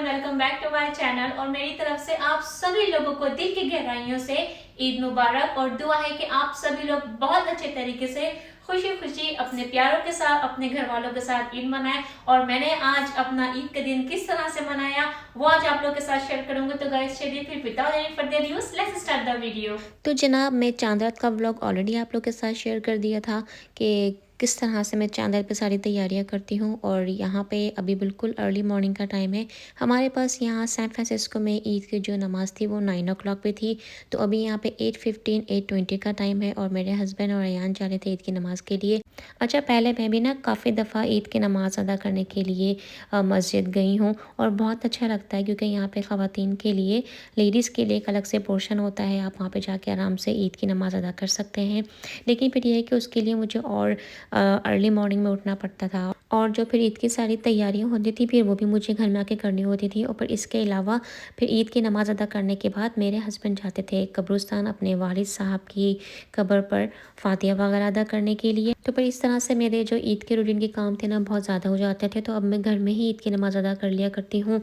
Everyone, welcome back to my channel. और मेरी तरफ से आप सभी लोगों को दिल की गहराइयों से ईद मुबारक और दुआ है कि आप सभी लोग बहुत अच्छे तरीके से खुशी खुशी अपने प्यारों के साथ अपने घर वालों के साथ ईद मनाएं। और मैंने आज अपना ईद का दिन किस तरह से मनाया वो आज आप लोगों के साथ शेयर करूंगी। तो गाइस चलिए फिर without any further use let's start the video. तो जनाब, मैं चांद रात का व्लॉग ऑलरेडी आप लोग के साथ शेयर कर दिया था कि किस तरह से मैं चांद रात पे सारी तैयारियां करती हूँ। और यहाँ पे अभी बिल्कुल अर्ली मॉर्निंग का टाइम है। हमारे पास यहाँ सैन फ्रांसिस्को में ईद की जो नमाज़ थी वो 9 o'clock पे थी। तो अभी यहाँ पे 8:15 8:20 का टाइम है और मेरे हस्बैंड और अयान जा रहे थे ईद की नमाज़ के लिए। अच्छा, पहले मैं भी ना काफ़ी दफ़ा ईद की नमाज़ अदा करने के लिए मस्जिद गई हूँ और बहुत अच्छा लगता है क्योंकि यहाँ पे ख़वातीन के लिए, लेडीज़ के लिए एक अलग से पोर्शन होता है। आप वहाँ पे जाके आराम से ईद की नमाज़ अदा कर सकते हैं। लेकिन फिर ये है कि उसके लिए मुझे और अर्ली मॉर्निंग में उठना पड़ता था और जो फिर ईद की सारी तैयारियां होती थी फिर वो भी मुझे घर में आके करनी होती थी। और फिर इसके अलावा फिर ईद की नमाज़ अदा करने के बाद मेरे हस्बैंड जाते थे कब्रिस्तान अपने वालिद साहब की कब्र पर फातिहा वगैरह अदा करने के लिए। तो फिर इस तरह से मेरे जो ईद के रूटीन के काम थे ना बहुत ज़्यादा हो जाते थे। तो अब मैं घर में ही ईद की नमाज़ अदा कर लिया करती हूँ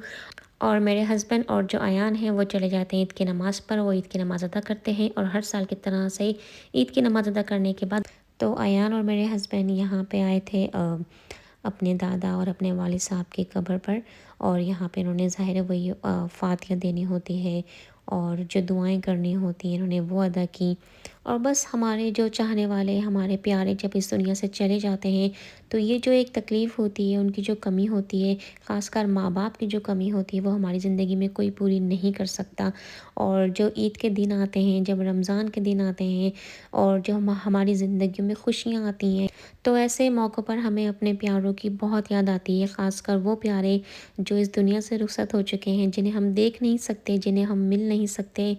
और मेरे हस्बैंड और जो अयान हैं वो चले जाते हैं ईद की नमाज़ पर। वो ईद की नमाज़ अदा करते हैं और हर साल की तरह से ईद की नमाज़ अदा करने के बाद तो अयान और मेरे हस्बैंड यहाँ पे आए थे अपने दादा और अपने वालिद साहब की कब्र पर। और यहाँ पे इन्होंने ज़ाहिर है वही फातिहा देनी होती है और जो दुआएं करनी होती हैं इन्होंने वो अदा की। और बस हमारे जो चाहने वाले हमारे प्यारे जब इस दुनिया से चले जाते हैं तो ये जो एक तकलीफ़ होती है, उनकी जो कमी होती है, ख़ासकर माँ बाप की जो कमी होती है वो हमारी ज़िंदगी में कोई पूरी नहीं कर सकता। और जो ईद के दिन आते हैं, जब रमज़ान के दिन आते हैं और जो हमारी ज़िंदगी में खुशियाँ आती हैं तो ऐसे मौक़ों पर हमें अपने प्यारों की बहुत याद आती है। ख़ासकर वो प्यारे जो इस दुनिया से रुखसत हो चुके हैं, जिन्हें हम देख नहीं सकते, जिन्हें हम मिल नहीं सकते।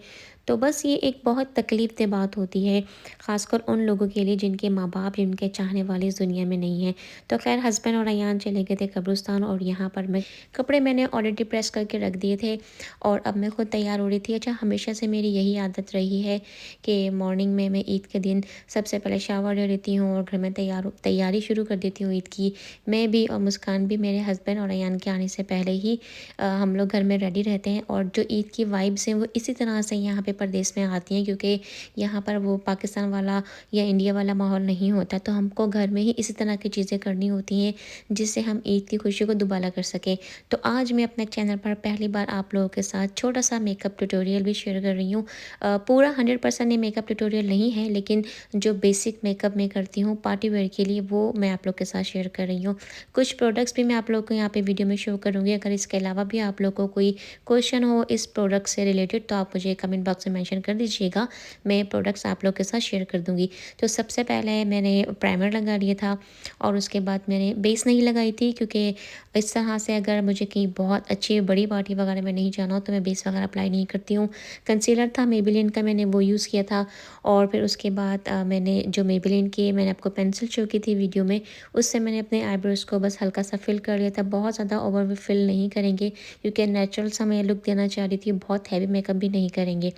तो बस ये एक बहुत तकलीफ़ दे बात होती है, ख़ासकर उन लोगों के लिए जिनके माँ बाप, जिनके चाहने वाले इस दुनिया में नहीं हैं। तो ख़ैर हस्बैंड और अयान चले गए थे कब्रिस्तान और यहाँ पर मैं कपड़े मैंने ऑलरेडी प्रेस करके रख दिए थे और अब मैं खुद तैयार हो रही थी। अच्छा, हमेशा से मेरी यही आदत रही है कि मॉर्निंग में मैं ईद के दिन सबसे पहले शावर ले लेती हूँ और घर में तैयारी शुरू कर देती हूँ ईद की। मैं भी और मुस्कान भी मेरे हस्बैंड और अयान के आने से पहले ही हम लोग घर में रेडी रहते हैं। और जो ईद की वाइब्स हैं वो इसी तरह से यहाँ पे परदेश में आती हैं क्योंकि यहाँ पर वो पाकिस्तान वाला या इंडिया वाला माहौल नहीं होता। तो हमको घर में ही इसी तरह की चीज़ें करनी होती हैं जिससे हम ईद की खुशी को दुबारा कर सकें। तो आज मैं अपने चैनल पर पहली बार आप लोगों के साथ छोटा सा मेकअप ट्यूटोरियल भी शेयर कर रही हूँ। पूरा 100% ये मेकअप ट्यूटोरियल नहीं है, लेकिन जो बेसिक मेकअप मैं करती हूँ पार्टी वेयर के लिए वो मैं आप लोग के साथ शेयर कर रही हूँ। कुछ प्रोडक्ट्स भी मैं आप लोग को यहाँ पे वीडियो में शो करूँगी। अगर इसके अलावा भी आप लोग को कोई क्वेश्चन हो इस प्रोडक्ट से रिलेटेड तो आप मुझे कमेंट बॉक्स में मेंशन कर दीजिएगा, मैं प्रोडक्ट्स आप लोग के साथ शेयर कर दूँगी। तो सबसे पहले मैंने प्राइमर लगा लिया था और उसके बाद मैंने बेस नहीं लगाई थी क्योंकि इस तरह से अगर मुझे कहीं बहुत अच्छी बड़ी पार्टी वगैरह में नहीं जाना हो तो मैं बेस वगैरह अप्लाई नहीं करती हूँ। कंसीलर था मेबेलिन का, मैंने वो यूज़ किया था। और फिर उसके बाद मैंने जो मेबेलिन की मैंने आपको पेंसिल शो की थी वीडियो में, उससे मैंने अपने आईब्रोज़ को बस हल्का सा फिल कर लिया था। बहुत ज़्यादा ओवर फिल नहीं करेंगे क्योंकि नेचुरल सा मैं लुक देना चाह रही थी, बहुत हैवी मेकअप भी नहीं करेंगे।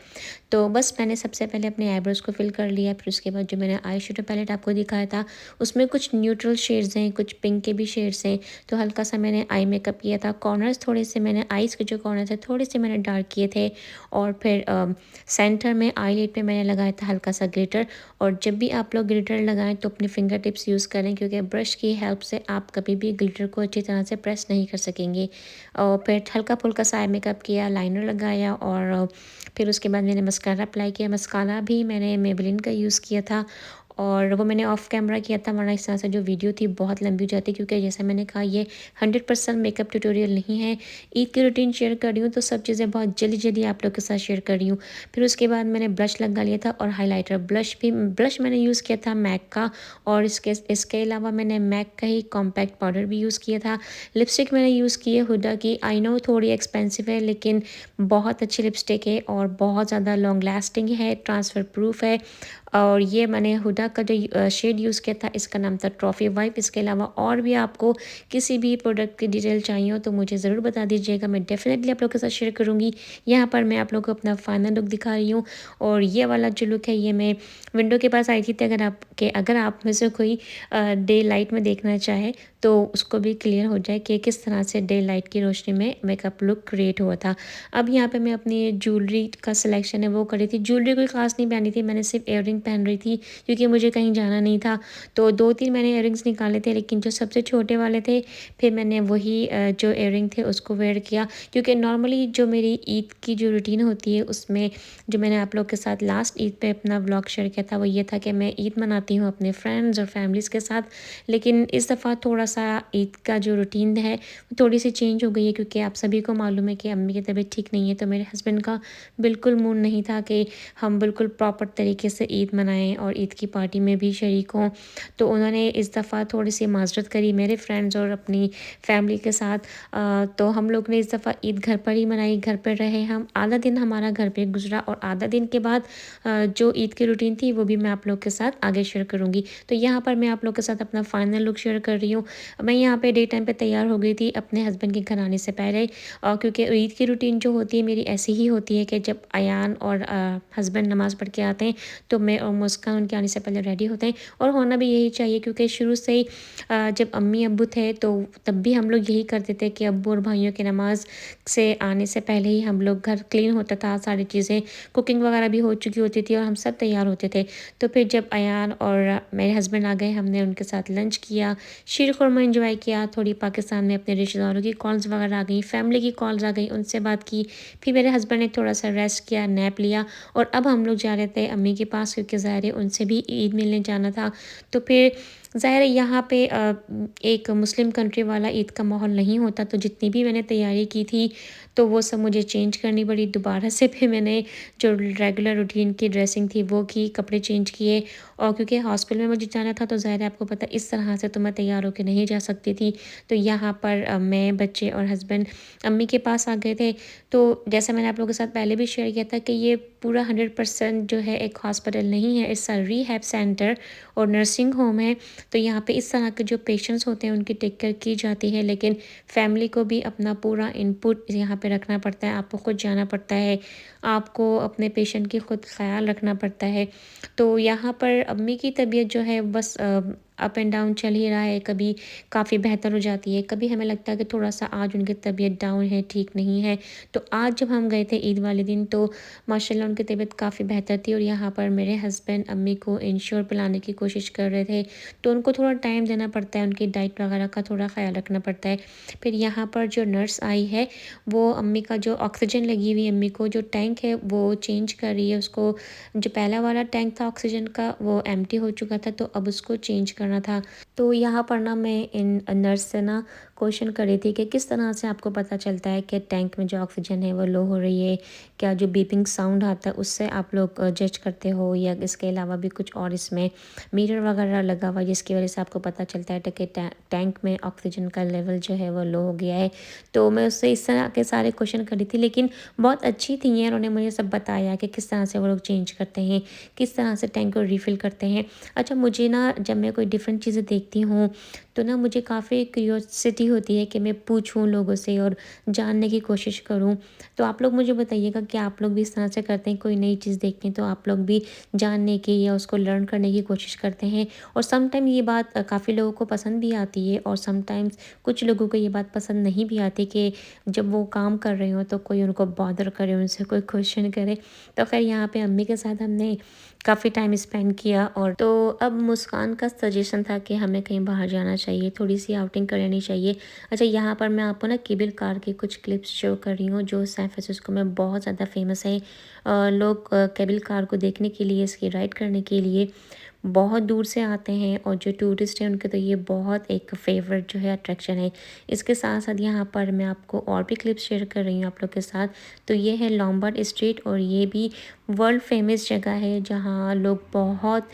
तो बस मैंने सबसे पहले अपने आईब्रोज़ को फिल कर लिया। फिर उसके बाद जो मैंने आई शेडो पैलेट आपको दिखाया था उसमें कुछ न्यूट्रल शेड्स हैं, कुछ पिंक के भी शेड्स हैं। तो हल्का सा मैंने आई मेकअप किया था। कॉर्नर्स थोड़े से मैंने आईज़ के जो कॉर्नर थे थोड़े से मैंने डार्क किए थे। और फिर सेंटर में आईलिड पे मैंने लगाया था हल्का सा ग्लिटर। और जब भी आप लोग ग्लिटर लगाएं तो अपने फिंगर टिप्स यूज़ करें क्योंकि ब्रश की हेल्प से आप कभी भी ग्लिटर को अच्छी तरह से प्रेस नहीं कर सकेंगे। और फिर हल्का फुल्का सा आई मेकअप किया, लाइनर लगाया और फिर उसके बाद मैंने मस्कारा अप्लाई किया। मस्कारा भी मैंने मेबेलिन का यूज़ किया था और वो मैंने ऑफ़ कैमरा किया था, वरना इस तरह से जो वीडियो थी बहुत लंबी हो जाती क्योंकि जैसे मैंने कहा ये 100% मेकअप ट्यूटोरियल नहीं है। ईद की रूटीन शेयर कर रही हूँ तो सब चीज़ें बहुत जल्दी आप लोग के साथ शेयर कर रही हूँ। फिर उसके बाद मैंने ब्लश लगा लिया था और हाइलाइटर ब्लश मैंने यूज़ किया था मैक का। और इसके अलावा मैंने मैक का ही कॉम्पैक्ट पाउडर भी यूज़ किया था। लिपस्टिक मैंने यूज़ की है हुडा की। आई नो थोड़ी एक्सपेंसिव है लेकिन बहुत अच्छी लिपस्टिक है और बहुत ज़्यादा लॉन्ग लास्टिंग है, ट्रांसफ़र प्रूफ है। और ये मैंने हुडा का जो शेड यूज़ किया था इसका नाम था ट्रॉफ़ी वाइप। इसके अलावा और भी आपको किसी भी प्रोडक्ट की डिटेल चाहिए हो तो मुझे ज़रूर बता दीजिएगा, मैं डेफ़िनेटली आप लोग के साथ शेयर करूँगी। यहाँ पर मैं आप लोग को अपना फाइनल लुक दिखा रही हूँ और ये वाला जो लुक है ये मैं विंडो के पास आई थी। तो अगर आप में से कोई डे लाइट में देखना चाहे तो उसको भी क्लियर हो जाए कि किस तरह से डे लाइट की रोशनी में मेकअप लुक क्रिएट हुआ था। अब यहाँ पे मैं अपनी ज्वेलरी का सिलेक्शन है वो कर रही थी। ज्वेलरी कोई ख़ास नहीं पहनी थी, मैंने सिर्फ इयररिंग पहन रही थी क्योंकि मुझे कहीं जाना नहीं था। तो 2-3 मैंने इयररिंग्स निकाले थे, लेकिन जो सबसे छोटे वाले थे फिर मैंने वही जो इयररिंग थे उसको वेयर किया, क्योंकि नॉर्मली जो मेरी ईद की जो रूटीन होती है उसमें जो मैंने आप लोग के साथ लास्ट ईद पे अपना व्लॉग शेयर किया था वो ये था कि मैं ईद मनाती हूँ अपने फ्रेंड्स और फैमिलीज़ के साथ। लेकिन इस दफ़ा थोड़ा-सा ईद का जो रूटीन है वो थोड़ी-सी चेंज हो गई है, क्योंकि आप सभी को मालूम है कि अम्मी की तबीयत ठीक नहीं है। तो मेरे हस्बैंड का बिल्कुल मूड नहीं था कि हम बिल्कुल प्रॉपर तरीके से ईद मनाएँ और ईद की पार्टी में भी शरीक हों। तो उन्होंने इस दफ़ा थोड़ी-सी माज़रत करी मेरे फ्रेंड्स और अपनी फैमिली के साथ। तो हम लोग ने इस दफ़ा ईद घर पर ही मनाई, घर पर रहे हम। आधा दिन हमारा घर पे गुज़रा और आधा दिन के बाद जो ईद की रूटीन थी वो भी मैं आप लोग के साथ आगे शेयर करूँगी। तो यहाँ पर मैं आप लोग के साथ अपना फाइनल लुक शेयर कर रही हूँ। मैं यहाँ पे डे टाइम पे तैयार हो गई थी अपने हस्बैंड के घर आने से पहले, क्योंकि ईद की रूटीन जो होती है मेरी ऐसी ही होती है कि जब अयान और हस्बैंड नमाज़ पढ़ के आते हैं तो मैं और मुस्कान उनके आने से पहले रेडी होते हैं। और होना भी यही चाहिए, क्योंकि शुरू से ही जब अम्मी अब्बू थे तो तब भी हम लोग यही करते थे कि अब्बू और भाइयों की नमाज़ से आने से पहले ही हम लोग घर क्लीन होता था, सारी चीज़ें कुकिंग वगैरह भी हो चुकी होती थी और हम सब तैयार होते थे। तो फिर जब अयान और मेरे हस्बैंड आ गए हमने उनके साथ लंच किया, शीर खुरमा एंजॉय किया, थोड़ी पाकिस्तान में अपने रिश्तेदारों की कॉल्स वगैरह आ गई, फैमिली की कॉल्स आ गई, उनसे बात की। फिर मेरे हस्बैंड ने थोड़ा सा रेस्ट किया, नैप लिया और अब हम लोग जा रहे थे अम्मी के पास, क्योंकि ज़ाहिर है उनसे भी ईद मिलने जाना था। तो फिर ज़ाहिर है यहाँ पे एक मुस्लिम कंट्री वाला ईद का माहौल नहीं होता, तो जितनी भी मैंने तैयारी की थी तो वो सब मुझे चेंज करनी पड़ी दोबारा से। फिर मैंने जो रेगुलर रूटीन की ड्रेसिंग थी वो की, कपड़े चेंज किए। और क्योंकि हॉस्पिटल में मुझे जाना था तो ज़ाहिर है आपको पता है इस तरह से तो मैं तैयार होकर नहीं जा सकती थी। तो यहाँ पर मैं, बच्चे और हस्बैंड अम्मी के पास आ गए थे। तो जैसा मैंने आप लोगों के साथ पहले भी शेयर किया था कि ये पूरा 100% जो है एक हॉस्पिटल नहीं है, इट्स अ रिहैब सेंटर और नर्सिंग होम है। तो यहाँ पे इस तरह के जो पेशेंट्स होते हैं उनकी टेक केयर की जाती है, लेकिन फैमिली को भी अपना पूरा इनपुट यहाँ पे रखना पड़ता है। आपको खुद जाना पड़ता है, आपको अपने पेशेंट की खुद ख्याल रखना पड़ता है। तो यहाँ पर अम्मी की तबीयत जो है बस अप एंड डाउन चल ही रहा है, कभी काफ़ी बेहतर हो जाती है, कभी हमें लगता है कि थोड़ा-सा आज उनकी तबीयत डाउन है, ठीक नहीं है। तो आज जब हम गए थे ईद वाले दिन तो माशाल्लाह उनकी तबीयत काफ़ी बेहतर थी और यहाँ पर मेरे हस्बैंड अम्मी को इंश्योर पिलाने की कोशिश कर रहे थे। तो उनको थोड़ा टाइम देना पड़ता है, उनकी डाइट वगैरह का थोड़ा ख़्याल रखना पड़ता है। फिर यहाँ पर जो नर्स आई है वो अम्मी का जो ऑक्सीजन लगी हुई अम्मी को जो टैंक है वो चेंज कर रही है। उसको जो पहला वाला टैंक था ऑक्सीजन का वो एम्प्टी हो चुका था, तो अब उसको चेंज करना था। तो यहाँ पर ना मैं इन नर्स से ना क्वेश्चन कर रही थी कि किस तरह से आपको पता चलता है कि टैंक में जो ऑक्सीजन है वो लो हो रही है, क्या जो बीपिंग साउंड आता है उससे आप लोग जज करते हो, या इसके अलावा भी कुछ और इसमें मीटर वगैरह लगा हुआ है जिसकी वजह से आपको पता चलता है कि टैंक में ऑक्सीजन का लेवल जो है वो लो हो गया है। तो मैं उससे इस तरह के सारे क्वेश्चन कर रही थी, लेकिन बहुत अच्छी थी ये, उन्होंने मुझे सब बताया कि किस तरह से वो लोग चेंज करते हैं, किस तरह से टैंक को रिफ़िल करते हैं। अच्छा, मुझे ना जब मैं कोई डिफरेंट चीज़ें देखती हूँ तो ना मुझे काफ़ी क्यूरियोसिटी होती है कि मैं पूछूँ लोगों से और जानने की कोशिश करूँ। तो आप लोग मुझे बताइएगा कि आप लोग भी इस तरह से करते हैं, कोई नई चीज़ देखते हैं तो आप लोग भी जानने की या उसको लर्न करने की कोशिश करते हैं। और समटाइम ये बात काफ़ी लोगों को पसंद भी आती है और समटाइम्स कुछ लोगों को ये बात पसंद नहीं भी आती कि जब वो काम कर रहे हो तो कोई उनको बॉदर करे, उनसे कोई क्वेश्चन करे। तो खैर यहाँ पे अम्मी के साथ हमने काफ़ी टाइम स्पेंड किया। और तो अब मुस्कान का सजेशन था कि हमें कहीं बाहर जाना चाहिए, थोड़ी सी आउटिंग कर लेनी चाहिए। अच्छा, यहाँ पर मैं आपको ना केबल कार की कुछ क्लिप्स शो कर रही हूँ जो सैन फ्रांसिस्को में बहुत ज़्यादा फेमस है। लोग केबल कार को देखने के लिए, इसकी राइड करने के लिए बहुत दूर से आते हैं और जो टूरिस्ट हैं उनके तो ये बहुत एक फेवरेट जो है अट्रैक्शन है। इसके साथ साथ यहाँ पर मैं आपको और भी क्लिप्स शेयर कर रही हूँ आप लोग के साथ। तो ये है लॉम्बार्ड स्ट्रीट और ये भी वर्ल्ड फेमस जगह है जहाँ लोग बहुत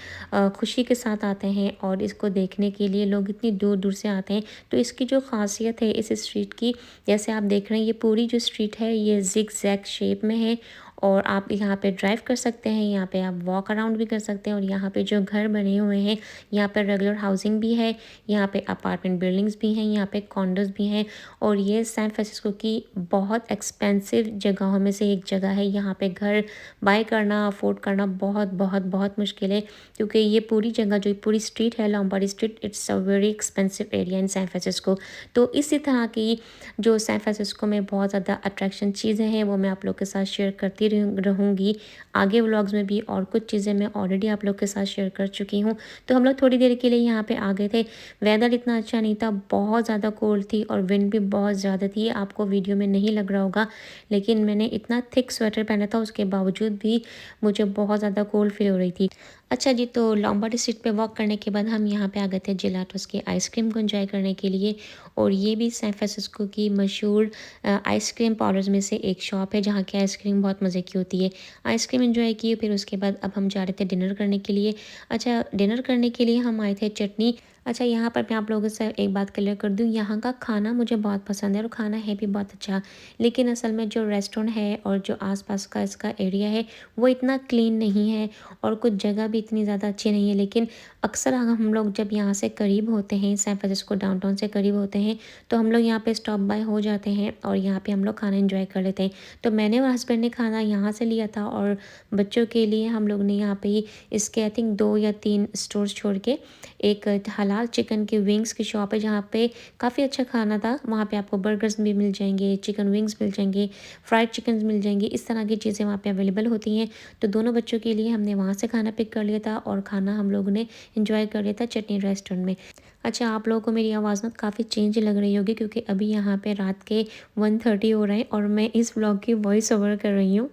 खुशी के साथ आते हैं और इसको देखने के लिए लोग इतनी दूर दूर से आते हैं। तो इसकी जो खासियत है इस स्ट्रीट की, जैसे आप देख रहे हैं ये पूरी जो स्ट्रीट है ये जिग जैग शेप में है और आप यहाँ पे ड्राइव कर सकते हैं, यहाँ पे आप वॉक अराउंड भी कर सकते हैं। और यहाँ पे जो घर बने हुए हैं, यहाँ पे रेगुलर हाउसिंग भी है, यहाँ पे अपार्टमेंट बिल्डिंग्स भी हैं, यहाँ पे कॉन्डोज भी हैं। और ये सैन फ्रांसिस्को की बहुत एक्सपेंसिव जगहों में से एक जगह है। यहाँ पे घर बाय करना, अफोर्ड करना बहुत बहुत बहुत मुश्किल है, क्योंकि ये पूरी जगह जो पूरी स्ट्रीट है Lombardi street, it's a very expensive area in San Francisco. तो इसी तरह की जो सैन फ्रांसिस्को में बहुत ज़्यादा अट्रैक्शन चीज़ें हैं वो मैं आप लोग के साथ शेयर करती रहूँगी आगे व्लॉग्स में भी। और कुछ चीज़ें मैं ऑलरेडी आप लोग के साथ शेयर कर चुकी हूँ। तो हम लोग थोड़ी देर के लिए यहाँ पे आ गए थे। वेदर इतना अच्छा नहीं था, बहुत ज़्यादा कोल्ड थी और विंड भी बहुत ज़्यादा थी। आपको वीडियो में नहीं लग रहा होगा, लेकिन मैंने इतना थिक स्वेटर पहना था, उसके बावजूद भी मुझे बहुत ज़्यादा कोल्ड फील हो रही थी। अच्छा जी, तो लॉम्बार्डी स्ट्रीट पे वॉक करने के बाद हम यहाँ पे आ गए थे जेलाटोस के आइसक्रीम को एंजॉय करने के लिए। और ये भी सैन फ्रांसिस्को की मशहूर आइसक्रीम पार्लर्स में से एक शॉप है, जहाँ की आइसक्रीम बहुत मज़े की होती है। आइसक्रीम एंजॉय की, फिर उसके बाद अब हम जा रहे थे डिनर करने के लिए। अच्छा, डिनर करने के लिए हम आए थे चटनी। अच्छा, यहाँ पर मैं आप लोगों से एक बात क्लियर कर दूँ, यहाँ का खाना मुझे बहुत पसंद है और खाना है भी बहुत अच्छा। लेकिन असल में जो रेस्टोरेंट है और जो आसपास का इसका एरिया है वो इतना क्लीन नहीं है, और कुछ जगह भी इतनी ज़्यादा अच्छी नहीं है। लेकिन अक्सर हम लोग जब यहाँ से करीब होते हैं, सैन फ्रांसिस्को डाउनटाउन से करीब होते हैं, तो हम लोग यहाँ पे स्टॉप बाय हो जाते हैं और यहाँ पे हम लोग खाना एंजॉय कर लेते हैं। तो मैंने और हस्बैंड ने खाना यहाँ से लिया था, और बच्चों के लिए हम लोग ने यहाँ पे ही इसके आई थिंक 2 या 3 स्टोर्स छोड़ के एक हलाल चिकन की विंग्स की शॉप है, जहाँ पे काफ़ी अच्छा खाना था। वहाँ पे आपको बर्गर्स भी मिल जाएंगे, चिकन विंग्स मिल जाएंगे, फ्राइड चिकन मिल जाएंगे, इस तरह की चीज़ें वहाँ पे अवेलेबल होती हैं। तो दोनों बच्चों के लिए हमने वहाँ से खाना पिक कर लिया था और खाना हम लोगों ने एंजॉय कर लिया था चटनी रेस्टोरेंट में। अच्छा, आप लोगों को मेरी आवाज़ में काफ़ी चेंज लग रही होगी, क्योंकि अभी यहाँ पे रात के 1:30 हो रहे हैं और मैं इस व्लॉग की वॉइस ओवर कर रही हूँ।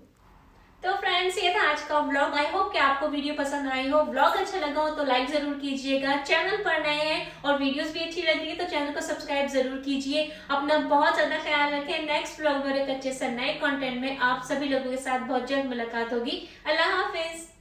तो फ्रेंड्स, ये था आज का व्लॉग। आई होप कि आपको वीडियो पसंद आई हो। व्लॉग अच्छा लगा हो तो लाइक जरूर कीजिएगा। चैनल पर नए हैं और वीडियोस भी अच्छी लगी है तो चैनल को सब्सक्राइब जरूर कीजिए। अपना बहुत ज्यादा ख्याल रखें। नेक्स्ट व्लॉग में एक अच्छे से नए कंटेंट में आप सभी लोगों के साथ बहुत जल्द मुलाकात होगी। अल्लाह हाफिज।